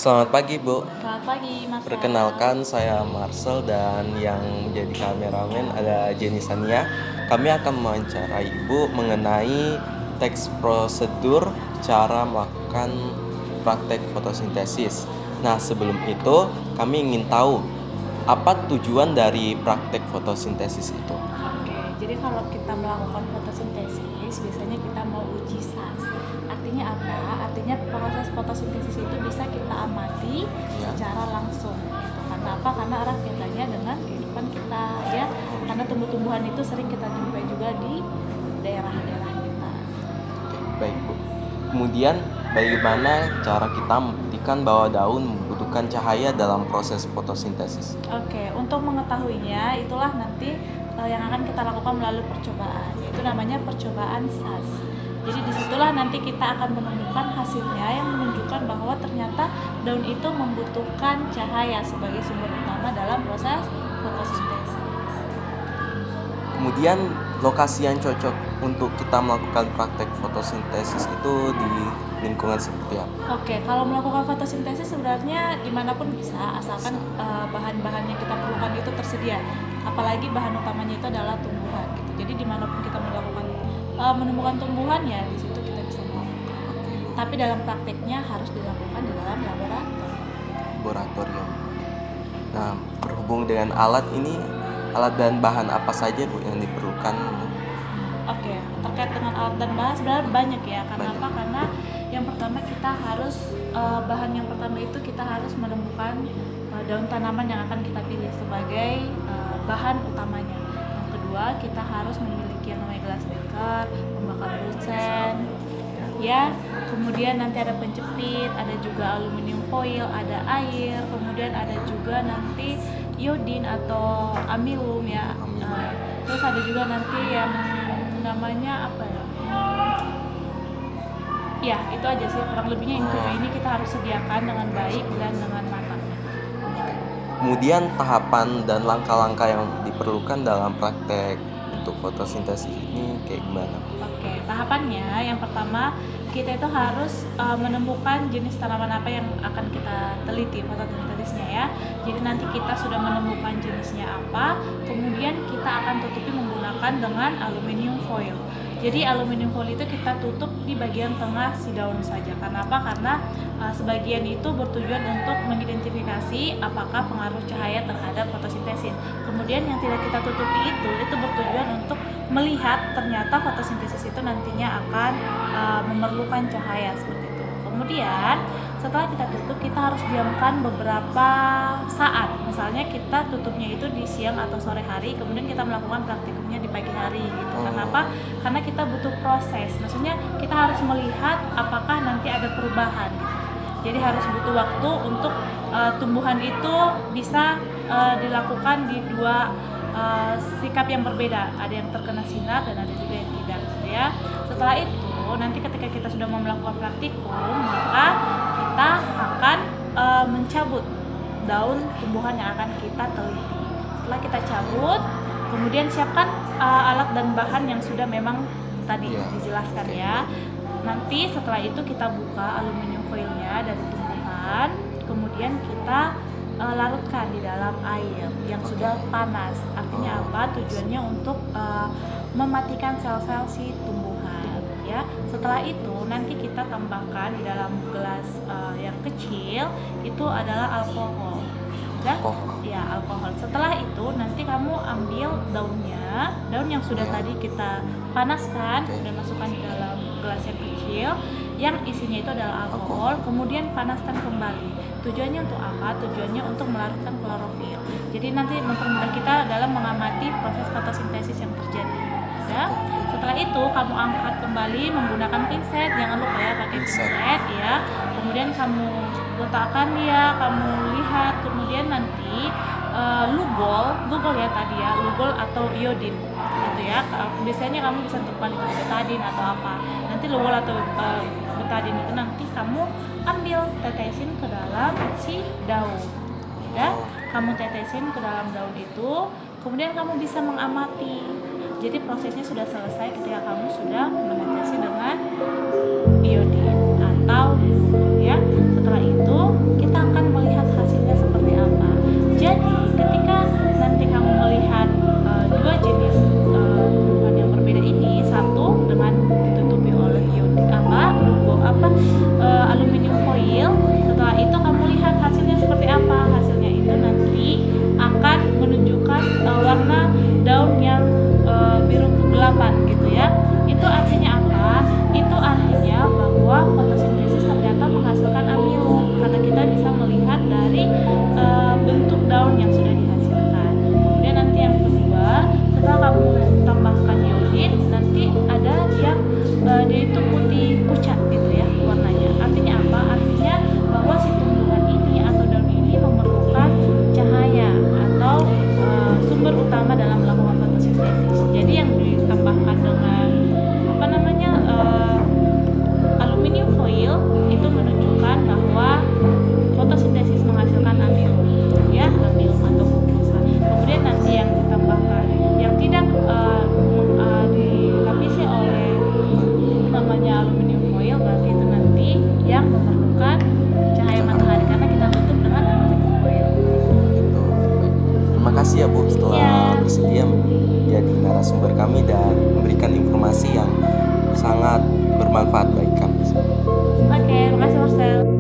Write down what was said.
Selamat pagi, Bu. Selamat pagi, Mas Ral. Perkenalkan, saya Marcel dan yang menjadi kameramen ada Jenny Sania. Kami akan mewawancarai Ibu mengenai teks prosedur cara melakukan praktek fotosintesis. Nah, sebelum itu kami ingin tahu apa tujuan dari praktek fotosintesis itu. Oke, jadi kalau kita melakukan fotosintesis, biasanya kita mau uji SAS. Artinya apa? Artinya proses fotosintesis itu bisa kita amati secara langsung. Karena apa? Karena erat kaitannya dengan kehidupan kita, ya. Karena tumbuh-tumbuhan itu sering kita jumpai juga di daerah-daerah kita. Oke, baik, Bu. Kemudian bagaimana cara kita membuktikan bahwa daun membutuhkan cahaya dalam proses fotosintesis? Oke, untuk mengetahuinya itulah nanti yang akan kita lakukan melalui percobaan. Itu namanya percobaan SAS. Jadi disitulah nanti kita akan menemukan hasilnya yang menunjukkan bahwa ternyata daun itu membutuhkan cahaya sebagai sumber utama dalam proses fotosintesis. Kemudian lokasi yang cocok untuk kita melakukan praktek fotosintesis itu di lingkungan seperti apa? Oke, kalau melakukan fotosintesis sebenarnya dimanapun bisa, asalkan bahan-bahan yang kita perlukan itu tersedia. Apalagi bahan utamanya itu adalah tumbuhan gitu. Jadi dimanapun kita menemukan tumbuhan, ya di situ kita bisa melakukan. Tapi dalam prakteknya harus dilakukan di dalam Laboratorium. Nah, berhubung dengan alat dan bahan apa saja, Bu, yang diperlukan? Oke, terkait dengan alat dan bahan sebenarnya banyak ya. Apa? Karena yang pertama kita harus bahan yang pertama itu kita harus menemukan daun tanaman yang akan kita pilih sebagai bahan utamanya. Yang kedua, kita harus memiliki yang namanya glass beaker, pembakar lusen, ya. Kemudian nanti ada penjepit, ada juga aluminium foil, ada air, kemudian ada juga nanti iodin atau amilum, ya. Terus ada juga nanti yang namanya apa ya? Ya, itu aja sih kurang lebihnya. Yang tujuh ini kita harus sediakan dengan baik dan dengan matang. Kemudian tahapan dan langkah-langkah yang diperlukan dalam praktek untuk fotosintesis ini kayak gimana? Oke, tahapannya yang pertama kita itu harus menemukan jenis tanaman apa yang akan kita teliti fotosintesisnya, ya. Jadi nanti kita sudah menemukan jenisnya apa, kemudian kita akan tutupi menggunakan dengan aluminium foil. Jadi aluminium foil itu kita tutup di bagian tengah si daun saja. Karena apa? Karena sebagian itu bertujuan untuk mengidentifikasi apakah pengaruh cahaya terhadap fotosintesis. Kemudian yang tidak kita tutupi itu bertujuan untuk melihat ternyata fotosintesis itu nantinya akan memerlukan cahaya seperti itu. Kemudian setelah kita tutup, kita harus diamkan beberapa saat. Misalnya kita tutupnya itu di siang atau sore hari, kemudian kita melakukan praktikumnya di pagi hari gitu. Kenapa? Karena kita butuh proses. Maksudnya kita harus melihat apakah nanti ada perubahan gitu. Jadi harus butuh waktu untuk tumbuhan itu bisa dilakukan di dua sikap yang berbeda. Ada yang terkena sinar dan ada juga yang tidak gitu, ya. Setelah itu nanti ketika kita sudah mau melakukan praktikum, maka kita akan mencabut daun tumbuhan yang akan kita teliti. Setelah kita cabut, kemudian siapkan alat dan bahan yang sudah memang tadi dijelaskan, ya. Nanti setelah itu kita buka aluminium foilnya dari tumbuhan, kemudian kita larutkan di dalam air yang sudah panas. Artinya apa? Tujuannya untuk mematikan sel-sel si tumbuhan, ya. Setelah itu nanti kita tambahkan di dalam gelas yang kecil itu adalah alkohol. Ya, alkohol. Setelah itu nanti kamu ambil daunnya, daun yang sudah tadi kita panaskan dan masukkan di dalam gelas yang kecil yang isinya itu adalah alkohol, kemudian panaskan kembali. Tujuannya untuk apa? Tujuannya untuk melarutkan klorofil. Jadi nanti mempermudah kita dalam mengamati proses fotosintesis yang terjadi. Ya. Setelah itu kamu angkat kembali menggunakan pinset, jangan lupa ya pakai pinset, ya. Kemudian kamu letakkan dia, kamu lihat, kemudian nanti lugol ya tadi ya, lugol atau iodin gitu, ya. Biasanya kamu bisa temukan itu betadin atau apa. Nanti lugol atau betadin itu nanti kamu ambil tetesin ke dalam si daun, ya. Kamu tetesin ke dalam daun itu, kemudian kamu bisa mengamati. Jadi prosesnya sudah selesai ketika kamu sudah menetesi dengan iodin atau lugol, ya. Setelah itu kita memberikan informasi yang sangat bermanfaat bagi kami. Oke, makasih Marcel.